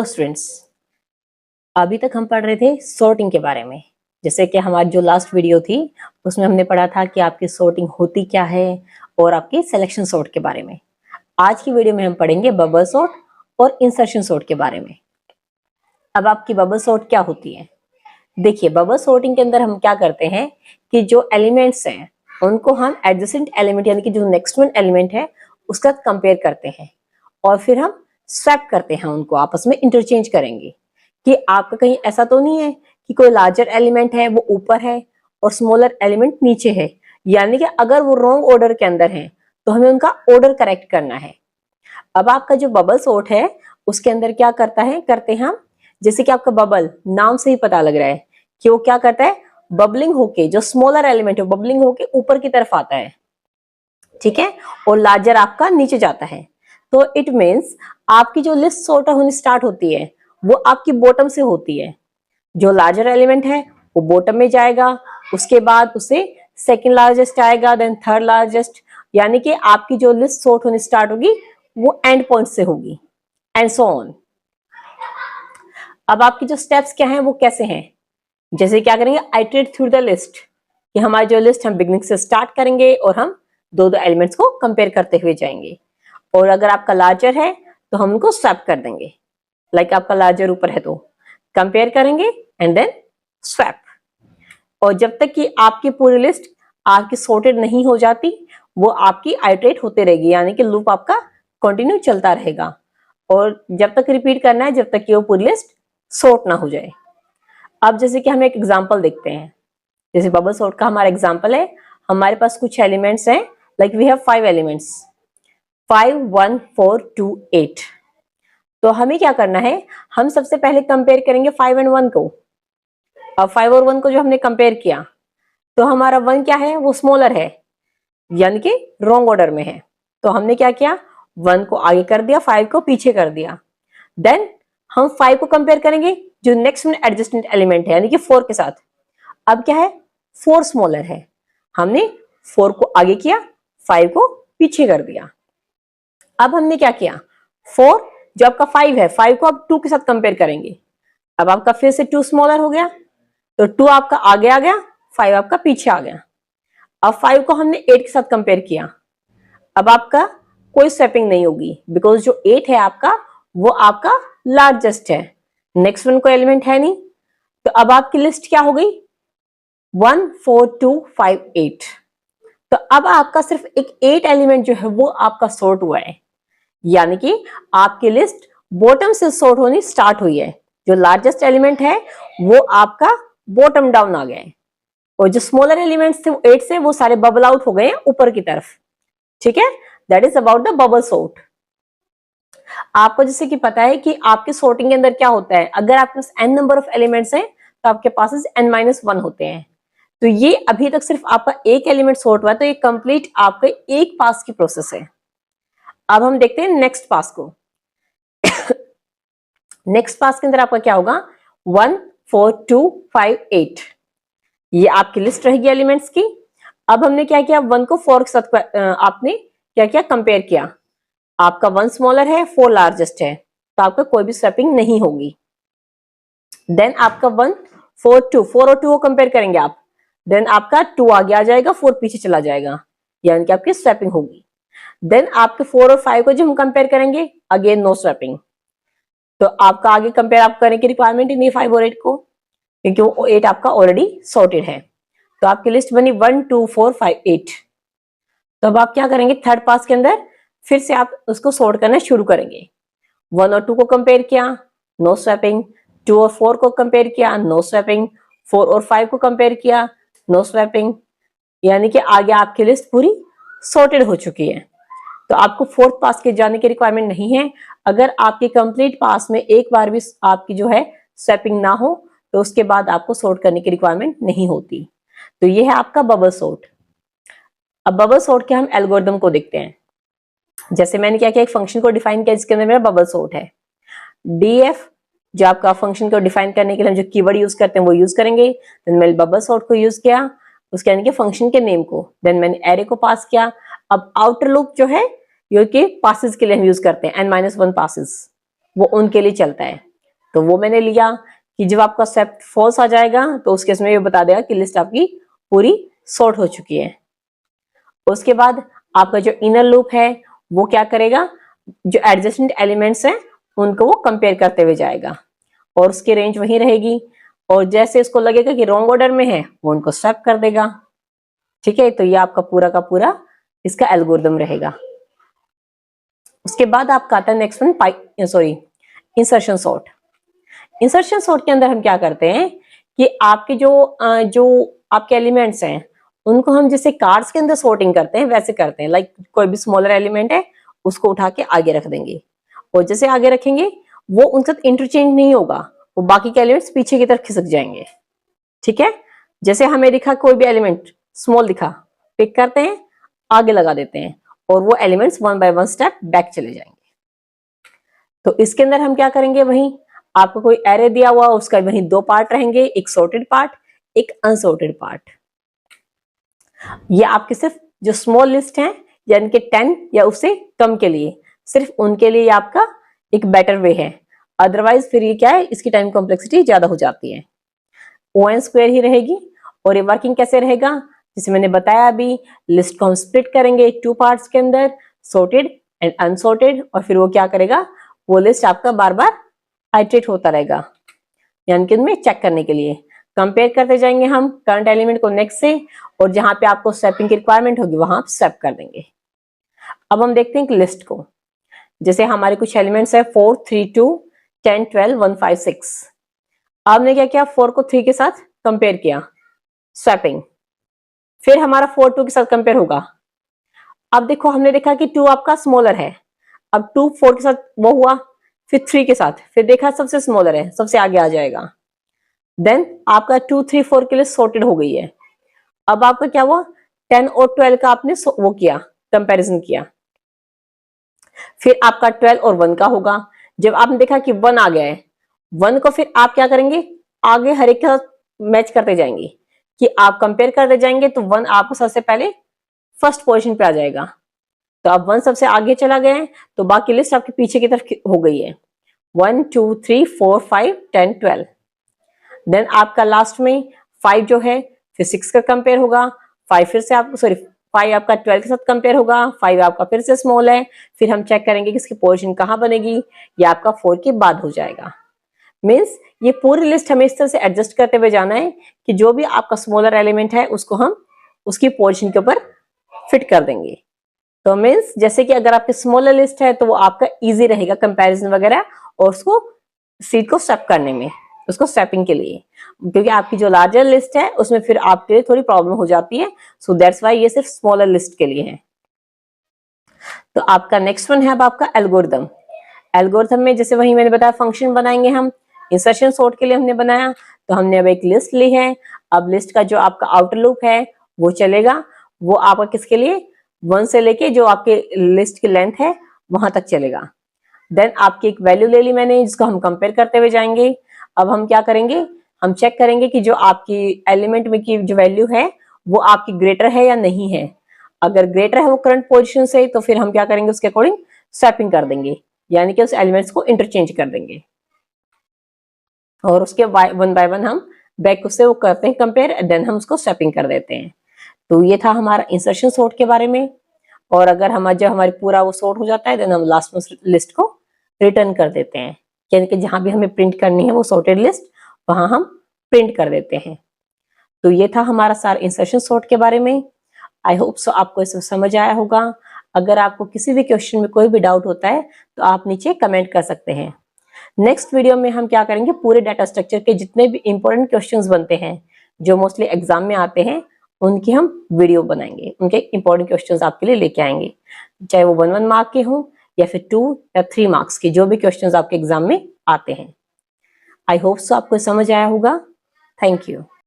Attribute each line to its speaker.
Speaker 1: Hello students, अभी तक हम पढ़ रहे थे सॉर्टिंग के बारे में। जैसे कि हमारी जो लास्ट वीडियो थी उसमें हमने पढ़ा था कि आपकी सॉर्टिंग होती क्या है और आपकी सिलेक्शन सॉर्ट के बारे में। आज की वीडियो में हम पढ़ेंगे बबल सॉर्ट और इंसर्शन सॉर्ट के बारे में। अब आपकी बबल सॉर्ट क्या होती है? देखिए, बबल सॉर्टिंग के अंदर हम क्या करते हैं कि जो एलिमेंट्स हैं उनको हम एडजेसेंट एलिमेंट यानी कि जो नेक्स्ट वन एलिमेंट है उसका कंपेयर करते हैं और फिर हम स्वैप करते हैं, उनको आपस में इंटरचेंज करेंगे कि आपका कहीं ऐसा तो नहीं है कि कोई लार्जर एलिमेंट है वो ऊपर है और स्मॉलर एलिमेंट नीचे है। यानी कि अगर वो रॉन्ग ऑर्डर के अंदर है तो हमें उनका ऑर्डर करेक्ट करना है। अब आपका जो बबल सॉर्ट है उसके अंदर क्या करते हैं हम, जैसे कि आपका बबल नाम से ही पता लग रहा है कि वो क्या करता है, बबलिंग होके जो स्मॉलर एलिमेंट है बबलिंग होके ऊपर की तरफ आता है, ठीक है, और लार्जर आपका नीचे जाता है। तो इट मीन्स आपकी जो लिस्ट सॉर्ट होनी स्टार्ट होती है वो आपकी बॉटम से होती है। जो लार्जर एलिमेंट है वो बॉटम में जाएगा, उसके बाद उसे सेकंड लार्जेस्ट आएगा, देन थर्ड लार्जेस्ट, यानी कि आपकी जो लिस्ट सॉर्ट होनी स्टार्ट होगी वो एंड पॉइंट से होगी एंड सो ऑन। अब आपकी जो स्टेप्स क्या हैं वो कैसे हैं, जैसे क्या करेंगे, आइटरेट थ्रू द लिस्ट, कि हमारी जो लिस्ट हम बिगनिंग से स्टार्ट करेंगे और हम दो दो एलिमेंट्स को कंपेयर करते हुए जाएंगे। और अगर आपका लार्जर है तो हम उनको स्वैप कर देंगे। लाइक आपका लार्जर ऊपर है तो कंपेयर करेंगे एंड देन स्वैप। और जब तक कि आपकी पूरी लिस्ट आपकी सॉर्टेड नहीं हो जाती वो आपकी आइटरेट होते रहेगी, यानी कि लूप आपका कंटिन्यू चलता रहेगा और जब तक रिपीट करना है जब तक कि वो पूरी लिस्ट सॉर्ट ना हो जाए। अब जैसे कि हम एक एग्जांपल देखते हैं, जैसे बबल सॉर्ट का हमारा एग्जांपल है, हमारे पास कुछ एलिमेंट्स हैं, लाइक वी हैव 5 एलिमेंट्स, 5 1 4 2 8। तो हमें क्या करना है, हम सबसे पहले कंपेयर करेंगे 5 एंड 1 को। अब 5 और 1 को जो हमने कंपेयर किया तो हमारा 1 क्या है, वो स्मॉलर है, यानी कि रॉन्ग ऑर्डर में है। तो हमने क्या किया, 1 को आगे कर दिया, 5 को पीछे कर दिया। देन हम 5 को कंपेयर करेंगे जो नेक्स्ट में एडजस्टेंट एलिमेंट है यानी कि 4 के साथ। अब क्या है, 4 स्मॉलर है, हमने 4 को आगे किया, 5 को पीछे कर दिया। अब हमने क्या किया, 4 जो आपका 5 है, 5 को आप 2 के साथ कंपेयर करेंगे। अब आपका फिर से 2 स्मॉलर हो गया तो 2 आपका आगे आ गया, 5 आपका पीछे आ गया। अब 5 को हमने 8 के साथ कंपेयर किया, अब आपका कोई स्वैपिंग नहीं होगी बिकॉज जो 8 है आपका वो आपका लार्जेस्ट है, नेक्स्ट वन कोई एलिमेंट है नहीं। तो अब आपकी लिस्ट क्या हो गई, 1 4 2 5 8। तो अब आपका सिर्फ एक 8 एलिमेंट जो है वो आपका सॉर्ट हुआ है, यानी कि आपकी लिस्ट बॉटम से सॉर्ट होनी स्टार्ट हुई है। जो लार्जेस्ट एलिमेंट है वो आपका बॉटम डाउन आ गया है और जो स्मॉलर एलिमेंट्स थे 8 से वो सारे बबल आउट हो गए हैं ऊपर की तरफ, ठीक है। That is about the bubble sort. आपको जैसे कि पता है कि आपके सॉर्टिंग के अंदर क्या होता है, अगर आपके पास n नंबर ऑफ एलिमेंट्स हैं तो आपके पास n-1 होते हैं। तो ये अभी तक सिर्फ आपका एक एलिमेंट सॉर्ट हुआ है, तो ये कंप्लीट आपके एक पास की प्रोसेस है। अब हम देखते हैं नेक्स्ट पास को। नेक्स्ट पास के अंदर आपका क्या होगा, 1 4 2 5 8, ये आपकी लिस्ट रहेगी एलिमेंट्स की। अब हमने क्या किया, 1 को 4 के साथ आपने क्या किया, कंपेयर किया। आपका 1 स्मॉलर है, 4 लार्जेस्ट है, तो आपका कोई भी स्वैपिंग नहीं होगी। देन आपका 1 4 2, 4 और 2 को कंपेयर करेंगे आप, देन आपका 2 आगे आ जाएगा, 4 पीछे चला जाएगा, यानी कि आपकी स्वैपिंग होगी। देन आपके 4 और 5 को जो हम कंपेयर करेंगे, अगेन नो स्वैपिंग। तो आपका आगे कंपेयर आप करने की रिक्वायरमेंट ही नहीं 5 और 8 को, क्योंकि वो 8 आपका ऑलरेडी सॉर्टेड है। तो आपकी लिस्ट बनी 1 2 4 5 8। तो अब आप क्या करेंगे, थर्ड पास के अंदर फिर से आप उसको सॉर्ट करना शुरू करेंगे। 1 और 2 को कंपेयर किया, नो स्वैपिंग। 2 और 4 को कंपेयर किया, नो स्वैपिंग। 4 और 5 को कंपेयर किया, नो स्वैपिंग, यानी कि आगे आपकी लिस्ट पूरी सॉर्टेड हो चुकी है। तो आपको फोर्थ पास के जाने की रिक्वायरमेंट नहीं है। अगर आपके कंप्लीट पास में एक बार भी आपकी जो है स्वैपिंग ना हो तो उसके बाद आपको सॉर्ट करने की रिक्वायरमेंट नहीं होती। तो ये है आपका बबल सॉर्ट। अब बबल सॉर्ट के हम एल्गोरिदम को देखते हैं। जैसे मैंने क्या किया, एक फंक्शन को डिफाइन किया जिसके अंदर मेरा बबल सॉर्ट है। डीएफ जो आपका फंक्शन को डिफाइन करने के लिए हम जो कीवर्ड यूज करते हैं वो यूज करेंगे। देन मैंने बबल सॉर्ट को यूज किया, उसके यानी कि फंक्शन के नेम को। देन मैंने एरे को पास किया। अब आउटर लूप जो है, जो कि पासेस के लिए हम यूज करते हैं, n-1 पासेस, वो उनके लिए चलता है। तो वो मैंने लिया कि जब आपका स्टेप फॉल्स आ जाएगा तो उस केस में ये बता देगा कि लिस्ट आपकी पूरी सॉर्ट हो चुकी है। उसके बाद आपका जो इनर लूप है वो क्या करेगा, जो एडजेसेंट एलिमेंट्स हैं उनको वो कंपेयर करते हुए जाएगा और उसकी रेंज वही रहेगी, और जैसे इसको लगेगा कि रॉन्ग ऑर्डर में है वो उनको स्वैप कर देगा। ठीक है, तो ये आपका पूरा का पूरा इसका एल्गोरिदम रहेगा। उसके बाद आपका आता है next one insertion sort. Insertion sort के अंदर हम क्या करते हैं कि आपके जो आपके एलिमेंट्स हैं उनको हम जैसे कार्ड्स के अंदर सॉर्टिंग करते हैं वैसे करते हैं। लाइक कोई भी स्मॉलर एलिमेंट है उसको उठा के आगे रख देंगे, और जैसे आगे रखेंगे वो उनके साथ इंटरचेंज नहीं होगा, वो बाकी के एलिमेंट्स पीछे की तरफ खिसक जाएंगे। ठीक है, जैसे हमें दिखा कोई भी एलिमेंट स्मॉल दिखा, पिक करते हैं, आगे लगा देते हैं, और वो elements one by one step back चले जाएंगे। तो इसके अंदर हम क्या करेंगे, वही आपको कोई एरे दिया हुआ उसका वही दो पार्ट रहेंगे, एक सॉर्टेड पार्ट, एक अनसॉर्टेड पार्ट। ये आपके सिर्फ जो स्मॉल लिस्ट है यानी कि 10 या उससे कम के लिए, सिर्फ उनके लिए आपका एक बेटर वे है। अदरवाइज फिर ये क्या है, इसकी टाइम कॉम्प्लेक्सिटी ज्यादा हो जाती है। O(n)² ही रहेगी। और ये वर्किंग कैसे रहेगा, जैसे मैंने बताया अभी, लिस्ट को हम स्प्लिट करेंगे टू पार्ट्स के अंदर, सॉर्टेड एंड अनसॉर्टेड, और फिर वो क्या करेगा, वो लिस्ट आपका बार बार आइटरेट होता रहेगा, यानी कि उनमें चेक करने के लिए कंपेयर करते जाएंगे हम करंट एलिमेंट को नेक्स्ट से, और जहां पे आपको स्वैपिंग की रिक्वायरमेंट होगी वहां आप स्वैप कर देंगे। अब हम देखते हैं कि लिस्ट को, जैसे हमारे कुछ एलिमेंट्स है 4, 3, 2, 10, 12, 1, 5, 6। आपने क्या किया, 4 को 3 के साथ कंपेयर किया, स्वैपिंग, फिर हमारा 4 2 के साथ कंपेयर होगा। अब देखो हमने देखा कि 2 आपका स्मॉलर है, अब 2 4 के साथ वो हुआ, फिर 3 के साथ, फिर देखा सबसे स्मॉलर है, सबसे आगे आ जाएगा। देन आपका 2 3 4 के लिए सॉर्टेड हो गई है। अब आपका क्या हुआ, 10 और 12 का आपने वो किया, कंपैरिजन किया, फिर आपका 12 और 1 का होगा। जब आपने देखा कि 1 आ गया है, 1 को फिर आप क्या करेंगे, आगे हर एक के साथ मैच करते जाएंगे, कि आप कंपेयर करते जाएंगे तो 1 आपको सबसे पहले फर्स्ट पोजीशन पे आ जाएगा। तो अब 1 सबसे आगे चला गया है, तो बाकी लिस्ट आपके पीछे की तरफ हो गई है, 1 2 3 4 5 10 12। देन आपका लास्ट में 5 जो है फिर 6 का कंपेयर होगा, 5 फिर से आपको 5 आपका 12 के साथ कंपेयर होगा, 5 आपका फिर से स्मॉल है, फिर हम चेक करेंगे कि इसकी पोजीशन कहां बनेगी, ये आपका 4 के बाद हो जाएगा। मीन्स ये पूरी लिस्ट हमें इस तरह से एडजस्ट करते हुए जाना है कि जो भी आपका स्मॉलर एलिमेंट है उसको हम उसकी पोजीशन के ऊपर फिट कर देंगे। तो मीन्स जैसे कि अगर आपकी स्मॉलर लिस्ट है तो वो आपका इजी रहेगा कंपैरिजन वगैरह और उसको सीट को स्वैप करने में, उसको स्वैपिंग के लिए, क्योंकि आपकी जो लार्जर लिस्ट है उसमें फिर आपके लिए थोड़ी प्रॉब्लम हो जाती है। सो दैट्स व्हाई ये सिर्फ स्मॉलर लिस्ट के लिए है। तो आपका नेक्स्ट वन है अब आपका एल्गोरिथम। एल्गोरिथम में जैसे वही मैंने बताया फंक्शन बनाएंगे हम, इंसर्शन सॉर्ट के लिए हमने बनाया, तो हमने अब एक लिस्ट ली है। अब लिस्ट का जो आपका आउटर लूप है वो चलेगा, वो आपका किसके लिए, 1 से लेके जो आपके लिस्ट की लेंथ है वहां तक चलेगा। देन आपकी एक वैल्यू ले ली मैंने जिसको हम कंपेयर करते हुए जाएंगे। अब हम क्या करेंगे, हम चेक करेंगे कि जो आपकी एलिमेंट में की जो वैल्यू है वो आपकी ग्रेटर है या नहीं है। अगर ग्रेटर है वो करंट पोजीशन से, तो फिर हम क्या करेंगे, उसके अकॉर्डिंग स्वैपिंग कर देंगे, यानी कि उस एलिमेंट्स को इंटरचेंज कर देंगे, और उसके वन बाय वन हम बैक उससे वो करते हैं कंपेयर, देन हम उसको स्वैपिंग कर देते हैं। तो ये था हमारा इंसर्शन सॉर्ट के बारे में। और अगर जब हमारी पूरा वो सॉर्ट हो जाता है देन हम लास्ट में लिस्ट को रिटर्न कर देते हैं, यानी कि जहां भी हमें प्रिंट करनी है वो सॉर्टेड लिस्ट वहां हम प्रिंट कर देते हैं। तो ये था हमारा सारा इंसर्शन सॉर्ट के बारे में। आई होप सो आपको इसमें समझ आया होगा। अगर आपको किसी भी क्वेश्चन में कोई भी डाउट होता है तो आप नीचे कमेंट कर सकते हैं। नेक्स्ट वीडियो में हम क्या करेंगे, पूरे डाटा स्ट्रक्चर के जितने भी इंपॉर्टेंट क्वेश्चंस बनते हैं जो मोस्टली एग्जाम में आते हैं उनकी हम वीडियो बनाएंगे, उनके इंपॉर्टेंट क्वेश्चंस आपके लिए लेके आएंगे, चाहे वो 1 1 मार्क के हों या फिर 2 या 3 मार्क्स के, जो भी क्वेश्चंस आपके एग्जाम में आते हैं। आई होप सो आपको समझ आया होगा। Thank you.